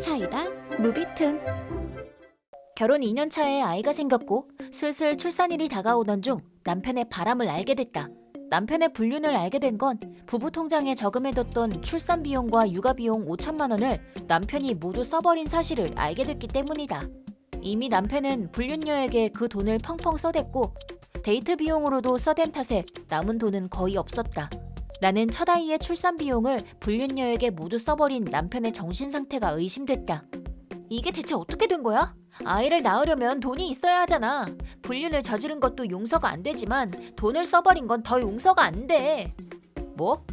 사이다 무비튼. 결혼 2년 차에 아이가 생겼고 슬슬 출산일이 다가오던 중 남편의 바람을 알게 됐다. 남편의 불륜을 알게 된 건 부부 통장에 저금해뒀던 출산 비용과 육아 비용 5천만 원을 남편이 모두 써버린 사실을 알게 됐기 때문이다. 이미 남편은 불륜녀에게 그 돈을 펑펑 써댔고 데이트 비용으로도 써댄 탓에 남은 돈은 거의 없었다. 나는 첫 아이의 출산 비용을 불륜녀에게 모두 써버린 남편의 정신 상태가 의심됐다. 이게 대체 어떻게 된 거야? 아이를 낳으려면 돈이 있어야 하잖아. 불륜을 저지른 것도 용서가 안 되지만 돈을 써버린 건 더 용서가 안 돼. 뭐?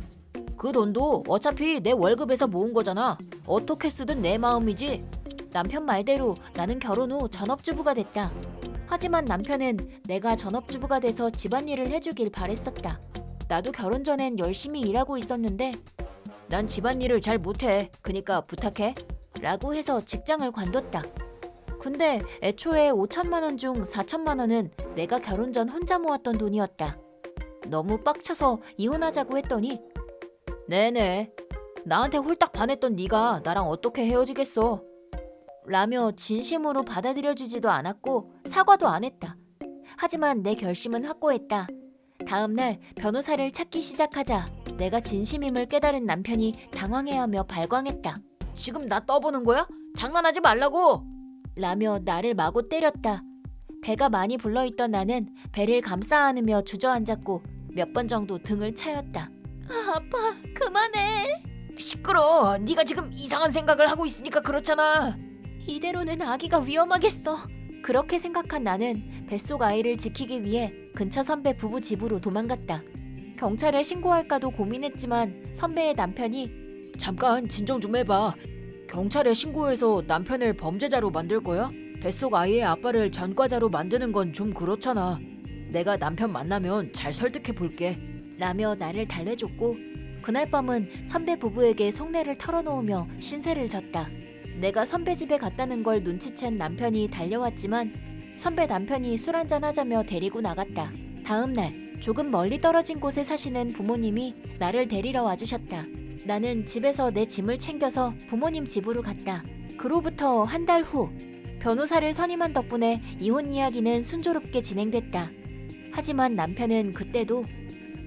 그 돈도 어차피 내 월급에서 모은 거잖아. 어떻게 쓰든 내 마음이지. 남편 말대로 나는 결혼 후 전업주부가 됐다. 하지만 남편은 내가 전업주부가 돼서 집안일을 해주길 바랬었다. 나도 결혼 전엔 열심히 일하고 있었는데 난 집안일을 잘 못해. 그니까 부탁해. 라고 해서 직장을 관뒀다. 근데 애초에 5천만 원 중 4천만 원은 내가 결혼 전 혼자 모았던 돈이었다. 너무 빡쳐서 이혼하자고 했더니 네네. 나한테 홀딱 반했던 네가 나랑 어떻게 헤어지겠어. 라며 진심으로 받아들여주지도 않았고 사과도 안 했다. 하지만 내 결심은 확고했다. 다음날 변호사를 찾기 시작하자 내가 진심임을 깨달은 남편이 당황해하며 발광했다. 지금 나 떠보는 거야? 장난하지 말라고! 라며 나를 마구 때렸다. 배가 많이 불러있던 나는 배를 감싸 안으며 주저앉았고 몇 번 정도 등을 차였다. 아빠, 그만해. 시끄러. 네가 지금 이상한 생각을 하고 있으니까 그렇잖아. 이대로는 아기가 위험하겠어. 그렇게 생각한 나는 뱃속 아이를 지키기 위해 근처 선배 부부 집으로 도망갔다. 경찰에 신고할까도 고민했지만 선배의 남편이 잠깐 진정 좀 해봐. 경찰에 신고해서 남편을 범죄자로 만들 거야? 뱃속 아이의 아빠를 전과자로 만드는 건 좀 그렇잖아. 내가 남편 만나면 잘 설득해 볼게. 라며 나를 달래줬고 그날 밤은 선배 부부에게 속내를 털어놓으며 신세를 졌다. 내가 선배 집에 갔다는 걸 눈치챈 남편이 달려왔지만 선배 남편이 술 한잔 하자며 데리고 나갔다. 다음 날 조금 멀리 떨어진 곳에 사시는 부모님이 나를 데리러 와주셨다. 나는 집에서 내 짐을 챙겨서 부모님 집으로 갔다. 그로부터 한 달 후 변호사를 선임한 덕분에 이혼 이야기는 순조롭게 진행됐다. 하지만 남편은 그때도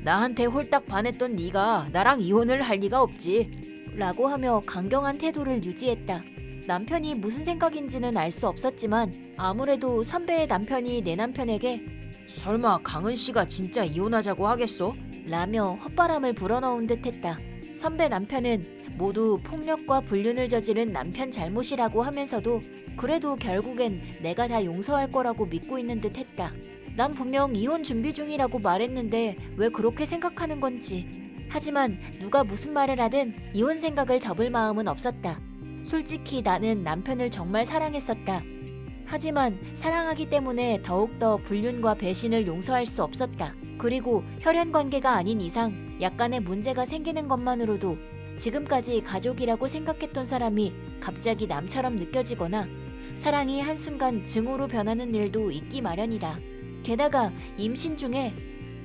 나한테 홀딱 반했던 네가 나랑 이혼을 할 리가 없지 라고 하며 강경한 태도를 유지했다. 남편이 무슨 생각인지는 알 수 없었지만 아무래도 선배의 남편이 내 남편에게 설마 강은 씨가 진짜 이혼하자고 하겠어? 라며 헛바람을 불어넣은 듯했다. 선배 남편은 모두 폭력과 불륜을 저지른 남편 잘못이라고 하면서도 그래도 결국엔 내가 다 용서할 거라고 믿고 있는 듯했다. 난 분명 이혼 준비 중이라고 말했는데 왜 그렇게 생각하는 건지. 하지만 누가 무슨 말을 하든 이혼 생각을 접을 마음은 없었다. 솔직히 나는 남편을 정말 사랑했었다. 하지만 사랑하기 때문에 더욱더 불륜과 배신을 용서할 수 없었다. 그리고 혈연 관계가 아닌 이상 약간의 문제가 생기는 것만으로도 지금까지 가족이라고 생각했던 사람이 갑자기 남처럼 느껴지거나 사랑이 한순간 증오로 변하는 일도 있기 마련이다. 게다가 임신 중에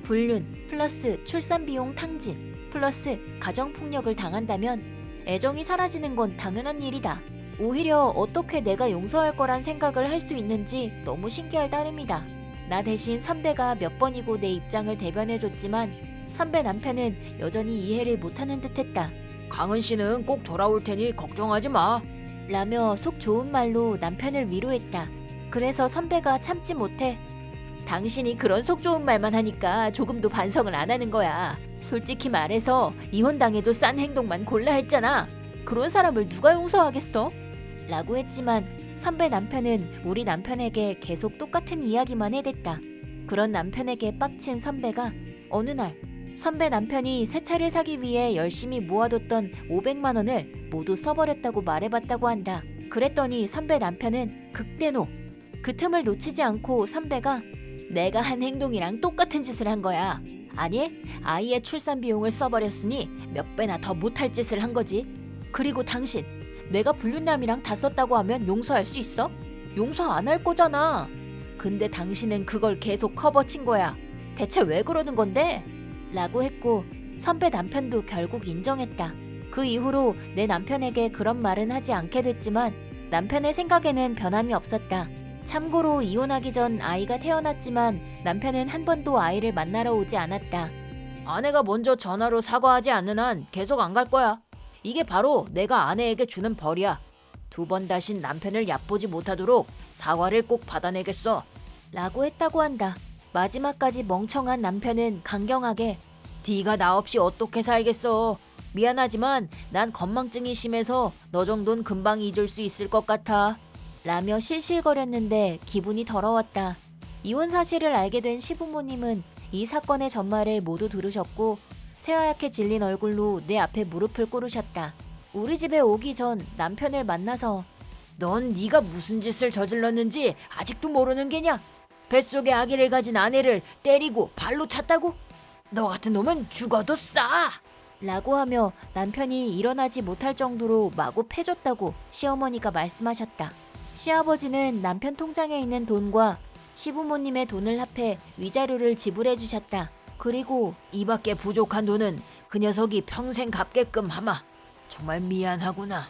불륜 플러스 출산 비용 탕진 플러스 가정폭력을 당한다면 애정이 사라지는 건 당연한 일이다. 오히려 어떻게 내가 용서할 거란 생각을 할 수 있는지 너무 신기할 따름이다. 나 대신 선배가 몇 번이고 내 입장을 대변해줬지만 선배 남편은 여전히 이해를 못하는 듯했다. 강은 씨는 꼭 돌아올 테니 걱정하지 마. 라며 속 좋은 말로 남편을 위로했다. 그래서 선배가 참지 못해 당신이 그런 속 좋은 말만 하니까 조금도 반성을 안 하는 거야. 솔직히 말해서 이혼당해도 싼 행동만 골라 했잖아. 그런 사람을 누가 용서하겠어? 라고 했지만 선배 남편은 우리 남편에게 계속 똑같은 이야기만 해댔다. 그런 남편에게 빡친 선배가 어느 날 선배 남편이 새 차를 사기 위해 열심히 모아뒀던 500만 원을 모두 써버렸다고 말해봤다고 한다. 그랬더니 선배 남편은 극대노. 그 틈을 놓치지 않고 선배가 내가 한 행동이랑 똑같은 짓을 한 거야. 아니, 아이의 출산 비용을 써버렸으니 몇 배나 더 못할 짓을 한 거지. 그리고 당신, 내가 불륜남이랑 다 썼다고 하면 용서할 수 있어? 용서 안 할 거잖아. 근데 당신은 그걸 계속 커버친 거야. 대체 왜 그러는 건데? 라고 했고 선배 남편도 결국 인정했다. 그 이후로 내 남편에게 그런 말은 하지 않게 됐지만 남편의 생각에는 변함이 없었다. 참고로 이혼하기 전 아이가 태어났지만 남편은 한 번도 아이를 만나러 오지 않았다. 아내가 먼저 전화로 사과하지 않는 한 계속 안 갈 거야. 이게 바로 내가 아내에게 주는 벌이야. 2번 다신 남편을 얕보지 못하도록 사과를 꼭 받아내겠어. 라고 했다고 한다. 마지막까지 멍청한 남편은 강경하게 네가 나 없이 어떻게 살겠어. 미안하지만 난 건망증이 심해서 너 정도는 금방 잊을 수 있을 것 같아. 라며 실실거렸는데 기분이 더러웠다. 이혼 사실을 알게 된 시부모님은 이 사건의 전말을 모두 들으셨고 새하얗게 질린 얼굴로 내 앞에 무릎을 꿇으셨다. 우리 집에 오기 전 남편을 만나서 넌 네가 무슨 짓을 저질렀는지 아직도 모르는 게냐? 뱃속에 아기를 가진 아내를 때리고 발로 찼다고? 너 같은 놈은 죽어도 싸! 라고 하며 남편이 일어나지 못할 정도로 마구 패줬다고 시어머니가 말씀하셨다. 시아버지는 남편 통장에 있는 돈과 시부모님의 돈을 합해 위자료를 지불해 주셨다. 그리고 이밖에 부족한 돈은 그 녀석이 평생 갚게끔 하마. 정말 미안하구나.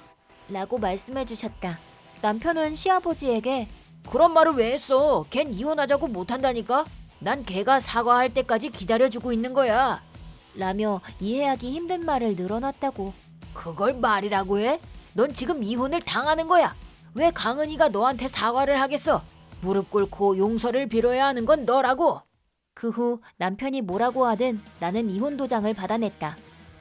라고 말씀해 주셨다. 남편은 시아버지에게 그런 말을 왜 했어? 걘 이혼하자고 못한다니까? 난 걔가 사과할 때까지 기다려주고 있는 거야. 라며 이해하기 힘든 말을 늘어놨다고. 그걸 말이라고 해? 넌 지금 이혼을 당하는 거야. 왜 강은이가 너한테 사과를 하겠어? 무릎 꿇고 용서를 빌어야 하는 건 너라고. 그 후 남편이 뭐라고 하든 나는 이혼 도장을 받아냈다.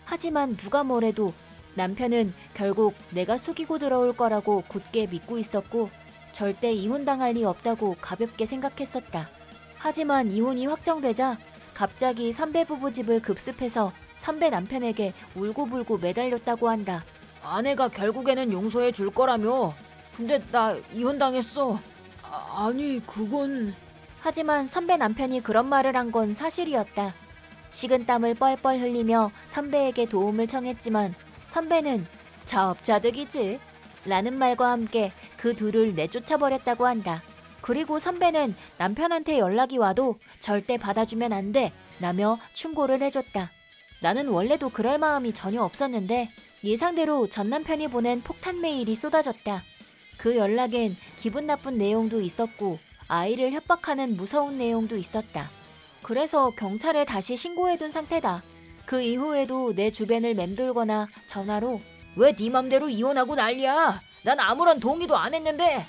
하지만 누가 뭐래도 남편은 결국 내가 숙이고 들어올 거라고 굳게 믿고 있었고 절대 이혼당할 리 없다고 가볍게 생각했었다. 하지만 이혼이 확정되자 갑자기 선배 부부 집을 급습해서 선배 남편에게 울고불고 매달렸다고 한다. 아내가 결국에는 용서해 줄 거라며. 근데 나 이혼당했어. 아니 그건... 하지만 선배 남편이 그런 말을 한 건 사실이었다. 식은땀을 뻘뻘 흘리며 선배에게 도움을 청했지만 선배는 자업자득이지 라는 말과 함께 그 둘을 내쫓아버렸다고 한다. 그리고 선배는 남편한테 연락이 와도 절대 받아주면 안 돼 라며 충고를 해줬다. 나는 원래도 그럴 마음이 전혀 없었는데 예상대로 전 남편이 보낸 폭탄 메일이 쏟아졌다. 그 연락엔 기분 나쁜 내용도 있었고 아이를 협박하는 무서운 내용도 있었다. 그래서 경찰에 다시 신고해둔 상태다. 그 이후에도 내 주변을 맴돌거나 전화로 왜 네 맘대로 이혼하고 난리야? 난 아무런 동의도 안 했는데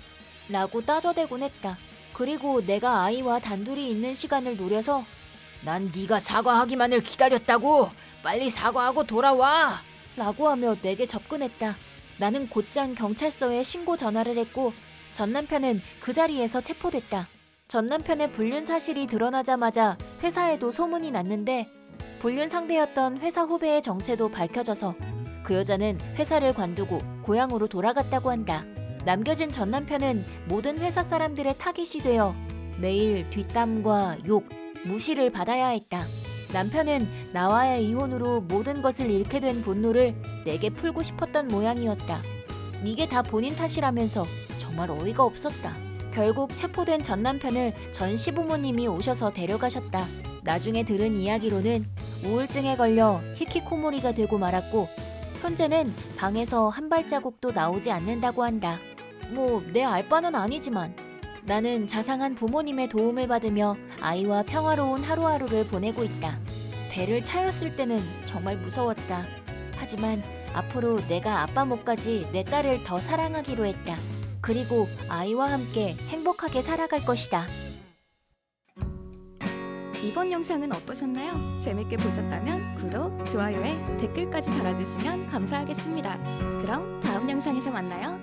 라고 따져대곤 했다. 그리고 내가 아이와 단둘이 있는 시간을 노려서 난 네가 사과하기만을 기다렸다고. 빨리 사과하고 돌아와 라고 하며 내게 접근했다. 나는 곧장 경찰서에 신고 전화를 했고 전 남편은 그 자리에서 체포됐다. 전 남편의 불륜 사실이 드러나자마자 회사에도 소문이 났는데 불륜 상대였던 회사 후배의 정체도 밝혀져서 그 여자는 회사를 관두고 고향으로 돌아갔다고 한다. 남겨진 전 남편은 모든 회사 사람들의 타깃이 되어 매일 뒷담과 욕, 무시를 받아야 했다. 남편은 나와의 이혼으로 모든 것을 잃게 된 분노를 내게 풀고 싶었던 모양이었다. 이게 다 본인 탓이라면서 정말 어이가 없었다. 결국 체포된 전 남편을 전 시부모님이 오셔서 데려가셨다. 나중에 들은 이야기로는 우울증에 걸려 히키코모리가 되고 말았고 현재는 방에서 한 발자국도 나오지 않는다고 한다. 뭐 내 알바는 아니지만 나는 자상한 부모님의 도움을 받으며 아이와 평화로운 하루하루를 보내고 있다. 배를 차였을 때는 정말 무서웠다. 하지만 앞으로 내가 아빠 목까지 내 딸을 더 사랑하기로 했다. 그리고 아이와 함께 행복하게 살아갈 것이다. 이번 영상은 어떠셨나요? 재밌게 보셨다면 구독, 좋아요에 댓글까지 달아주시면 감사하겠습니다. 그럼 다음 영상에서 만나요.